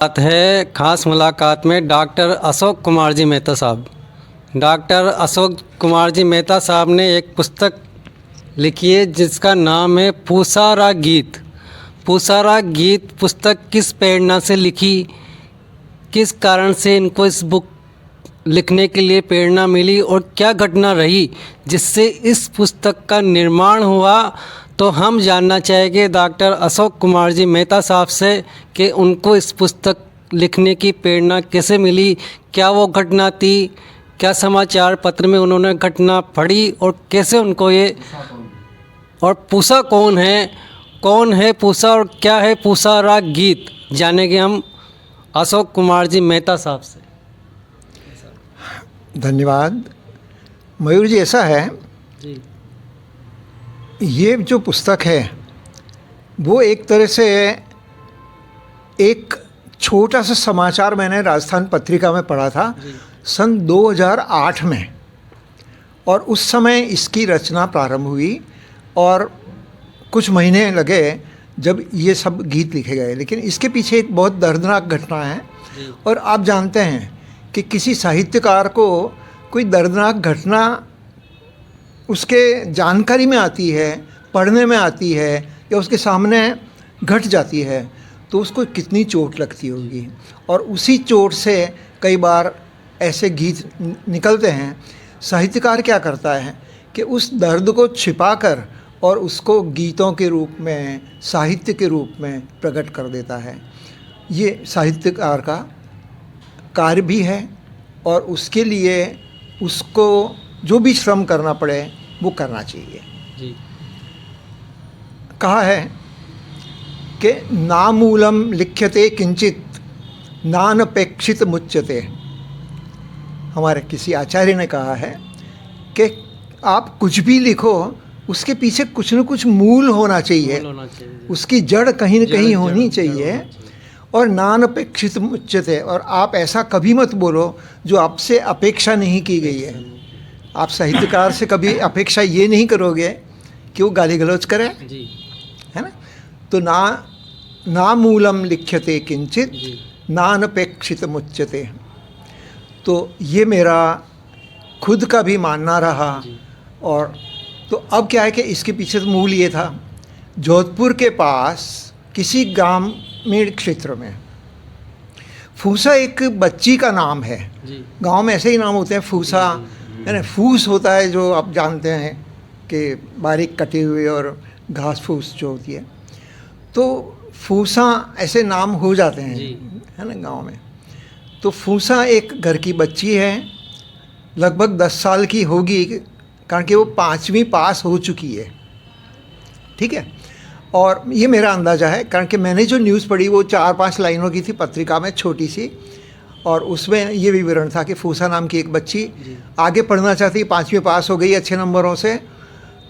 बात है खास मुलाकात में डॉक्टर अशोक कुमार जी मेहता साहब। डॉक्टर अशोक कुमार जी मेहता साहब ने एक पुस्तक लिखी है जिसका नाम है पूसारा गीत। पूसारा गीत पुस्तक किस प्रेरणा से लिखी, किस कारण से इनको इस बुक लिखने के लिए प्रेरणा मिली और क्या घटना रही जिससे इस पुस्तक का निर्माण हुआ, तो हम जानना चाहेंगे डॉक्टर अशोक कुमार जी मेहता साहब से कि उनको इस पुस्तक लिखने की प्रेरणा कैसे मिली, क्या वो घटना थी, क्या समाचार पत्र में उन्होंने घटना पढ़ी और कैसे उनको ये, और पूसा कौन है पूसा और क्या है पूसारा गीत, जानेंगे हम अशोक कुमार जी मेहता साहब से। धन्यवाद मयूर जी। ऐसा है जी, ये जो पुस्तक है वो एक तरह से एक छोटा सा समाचार मैंने राजस्थान पत्रिका में पढ़ा था सन 2008 में, और उस समय इसकी रचना प्रारंभ हुई और कुछ महीने लगे जब ये सब गीत लिखे गए। लेकिन इसके पीछे एक बहुत दर्दनाक घटना है, और आप जानते हैं कि किसी साहित्यकार को कोई दर्दनाक घटना उसके जानकारी में आती है, पढ़ने में आती है या उसके सामने घट जाती है तो उसको कितनी चोट लगती होगी। और उसी चोट से कई बार ऐसे गीत निकलते हैं। साहित्यकार क्या करता है कि उस दर्द को छिपाकर और उसको गीतों के रूप में, साहित्य के रूप में प्रकट कर देता है। ये साहित्यकार का कार्य भी है और उसके लिए उसको जो भी श्रम करना पड़े वो करना चाहिए। जी। कहा है कि नामूलम लिख्यते किंचित नानपेक्षित मुच्यते। हमारे किसी आचार्य ने कहा है कि आप कुछ भी लिखो उसके पीछे कुछ न कुछ मूल होना चाहिए, उसकी जड़ कहीं न कहीं होनी चाहिए। और नानपेक्षित मुच्यते, और आप ऐसा कभी मत बोलो जो आपसे अपेक्षा नहीं की गई है। आप साहित्यकार से कभी अपेक्षा ये नहीं करोगे कि वो गाली गलौज करे, है ना। तो ना मूलम लिख्यते किंचित नानपेक्षित मुच्यते। तो ये मेरा खुद का भी मानना रहा। और तो अब क्या है कि इसके पीछे तो मूल ये था, जोधपुर के पास किसी ग्रामीण क्षेत्र में फूसा एक बच्ची का नाम है। गांव में ऐसे ही नाम होते हैं, फूसा है ना, फूस होता है जो आप जानते हैं कि बारीक कटी हुई और घास फूस जो होती है, तो फूसा ऐसे नाम हो जाते हैं, है ना, गांव में। तो फूसा एक घर की बच्ची है, लगभग 10 साल की होगी, कारण कि वो 5वीं पास हो चुकी है, ठीक है। और ये मेरा अंदाज़ा है कारण कि मैंने जो न्यूज़ पढ़ी वो 4-5 लाइनों की थी पत्रिका में, छोटी सी, और उसमें ये विवरण था कि फूसा नाम की एक बच्ची आगे पढ़ना चाहती, 5वीं पास हो गई अच्छे नंबरों से।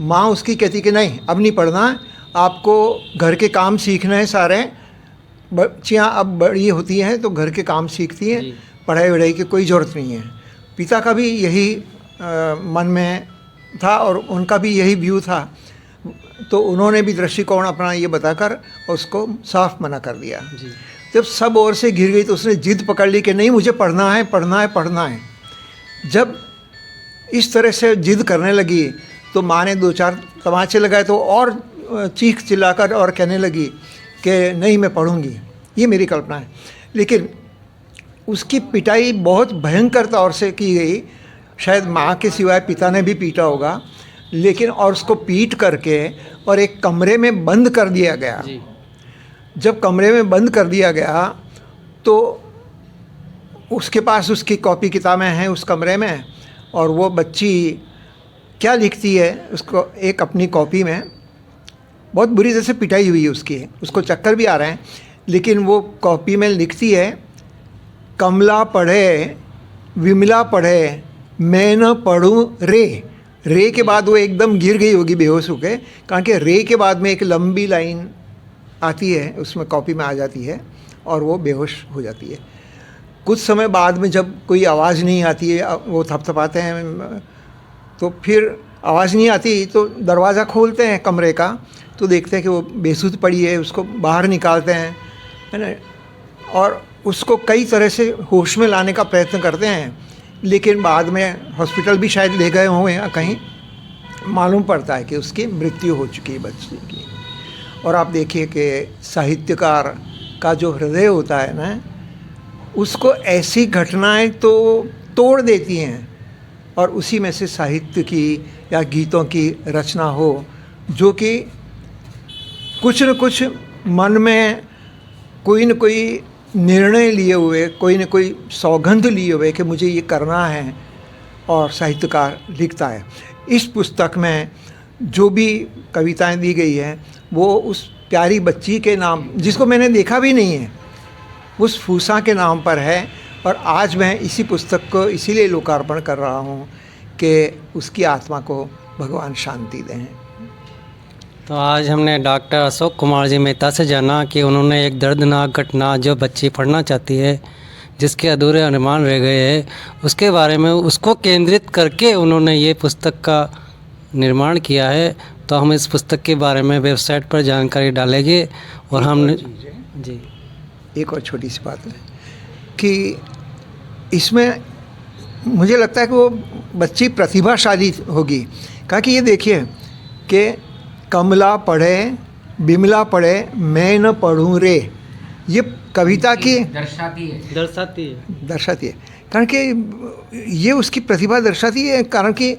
माँ उसकी कहती कि नहीं अब नहीं पढ़ना, आपको घर के काम सीखना है सारे। बच्चियाँ अब बड़ी होती हैं तो घर के काम सीखती हैं, पढ़ाई वढ़ाई की कोई ज़रूरत नहीं है। पिता का भी यही मन में था और उनका भी यही व्यू था। तो उन्होंने भी दृष्टिकोण अपना ये बताकर उसको साफ मना कर दिया। जब सब ओर से घिर गई तो उसने जिद पकड़ ली कि नहीं मुझे पढ़ना है पढ़ना है पढ़ना है। जब इस तरह से जिद करने लगी तो माँ ने 2-4 तमाचे लगाए तो और चीख चिल्लाकर और कहने लगी कि नहीं मैं पढ़ूंगी। ये मेरी कल्पना है, लेकिन उसकी पिटाई बहुत भयंकर तौर से की गई। शायद माँ के सिवाय पिता ने भी पीटा होगा, लेकिन और उसको पीट करके और एक कमरे में बंद कर दिया गया। जब कमरे में बंद कर दिया गया तो उसके पास उसकी कॉपी किताबें हैं उस कमरे में, और वो बच्ची क्या लिखती है उसको एक अपनी कॉपी में, बहुत बुरी तरह से पिटाई हुई है उसकी, उसको चक्कर भी आ रहे हैं, लेकिन वो कॉपी में लिखती है कमला पढ़े विमला पढ़े मैं न पढ़ूँ रे के बाद वो एकदम गिर गई होगी बेहोश होकर, कारण कि रे के बाद में एक लंबी लाइन आती है उसमें कॉपी में आ जाती है और वो बेहोश हो जाती है। कुछ समय बाद में जब कोई आवाज़ नहीं आती है, वो थपथपाते हैं तो फिर आवाज़ नहीं आती तो दरवाज़ा खोलते हैं कमरे का तो देखते हैं कि वो बेसुध पड़ी है, उसको बाहर निकालते हैं, है ना। और उसको कई तरह से होश में लाने का प्रयत्न करते हैं, लेकिन बाद में हॉस्पिटल भी शायद ले गए हों या कहीं मालूम पड़ता है कि उसकी मृत्यु हो चुकी है बच्चे की। और आप देखिए कि साहित्यकार का जो हृदय होता है ना, उसको ऐसी घटनाएं तो तोड़ देती हैं और उसी में से साहित्य की या गीतों की रचना हो, जो कि कुछ न कुछ मन में कोई न कोई निर्णय लिए हुए, कोई न कोई सौगंध लिए हुए कि मुझे ये करना है, और साहित्यकार लिखता है। इस पुस्तक में जो भी कविताएं दी गई हैं वो उस प्यारी बच्ची के नाम, जिसको मैंने देखा भी नहीं है, उस फूसा के नाम पर है। और आज मैं इसी पुस्तक को इसीलिए लोकार्पण कर रहा हूँ कि उसकी आत्मा को भगवान शांति दें। तो आज हमने डॉक्टर अशोक कुमार जी मेहता से जाना कि उन्होंने एक दर्दनाक घटना जो बच्ची पढ़ना चाहती है, जिसके अधूरे अनुमान रह गए हैं, उसके बारे में उसको केंद्रित करके उन्होंने ये पुस्तक का निर्माण किया है। तो हम इस पुस्तक के बारे में वेबसाइट पर जानकारी डालेंगे। और हमने जी एक और छोटी सी बात है कि इसमें मुझे लगता है कि वो बच्ची प्रतिभाशाली होगी। कहा कि ये देखिए कि कमला पढ़े बिमला पढ़े मैं न पढ़ूँ रे, ये कविता की दर्शाती है कारण कि ये उसकी प्रतिभा दर्शाती है, कारण कि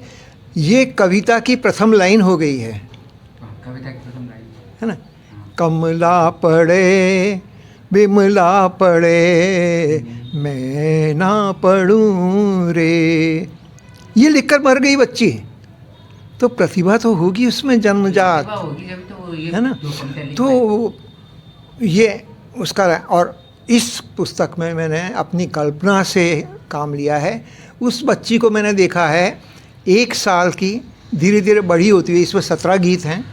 ये कविता की प्रथम लाइन हो गई है, कविता की प्रथम लाइन है ना। कमला पढ़े बिमला पढ़े मैं ना पढ़ूँ रे, ये लिखकर मर गई बच्ची, तो प्रतिभा तो होगी उसमें जन्मजात, है ना। तो ये उसका। और इस पुस्तक में मैंने अपनी कल्पना से काम लिया है। उस बच्ची को मैंने देखा है 1 साल की, धीरे धीरे बड़ी होती हुई, इसमें 17 गीत हैं,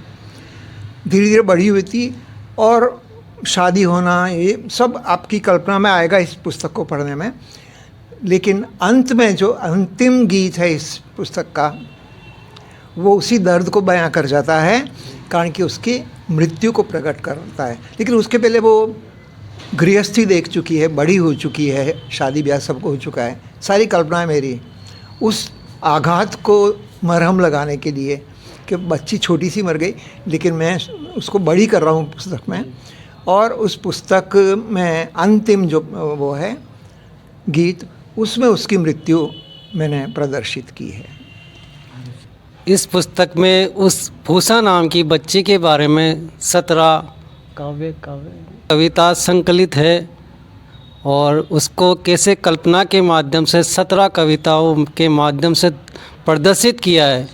धीरे धीरे बड़ी हुई थी, और शादी होना, ये सब आपकी कल्पना में आएगा इस पुस्तक को पढ़ने में। लेकिन अंत में जो अंतिम गीत है इस पुस्तक का, वो उसी दर्द को बयां कर जाता है, कारण कि उसकी मृत्यु को प्रकट करता है। लेकिन उसके पहले वो गृहस्थी देख चुकी है, बड़ी हो चुकी है, शादी ब्याह सब हो चुका है। सारी कल्पना है मेरी उस आघात को मरहम लगाने के लिए कि बच्ची छोटी सी मर गई, लेकिन मैं उसको बड़ी कर रहा हूँ पुस्तक में। और उस पुस्तक में अंतिम जो वो है गीत, उसमें उसकी मृत्यु मैंने प्रदर्शित की है। इस पुस्तक में उस फूसा नाम की बच्ची के बारे में 17 कविता संकलित है, और उसको कैसे कल्पना के माध्यम से 17 कविताओं के माध्यम से प्रदर्शित किया है,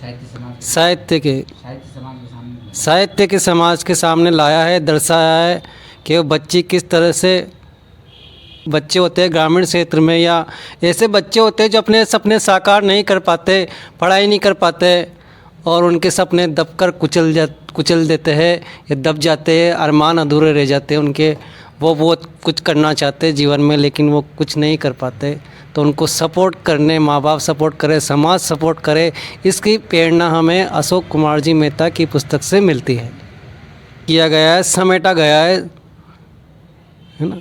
साहित्य के समाज के सामने लाया है, दर्शाया है कि वो बच्ची किस तरह से, बच्चे होते हैं ग्रामीण क्षेत्र में या ऐसे बच्चे होते हैं जो अपने सपने साकार नहीं कर पाते, पढ़ाई नहीं कर पाते, और उनके सपने दबकर कुचल देते हैं या दब जाते हैं, अरमान अधूरे रह जाते हैं उनके। वो बहुत कुछ करना चाहते हैं जीवन में, लेकिन वो कुछ नहीं कर पाते। तो उनको सपोर्ट करने, माँ बाप सपोर्ट करे, समाज सपोर्ट करे, इसकी प्रेरणा हमें अशोक कुमार जी मेहता की पुस्तक से मिलती है। किया गया है, समेटा गया है ना।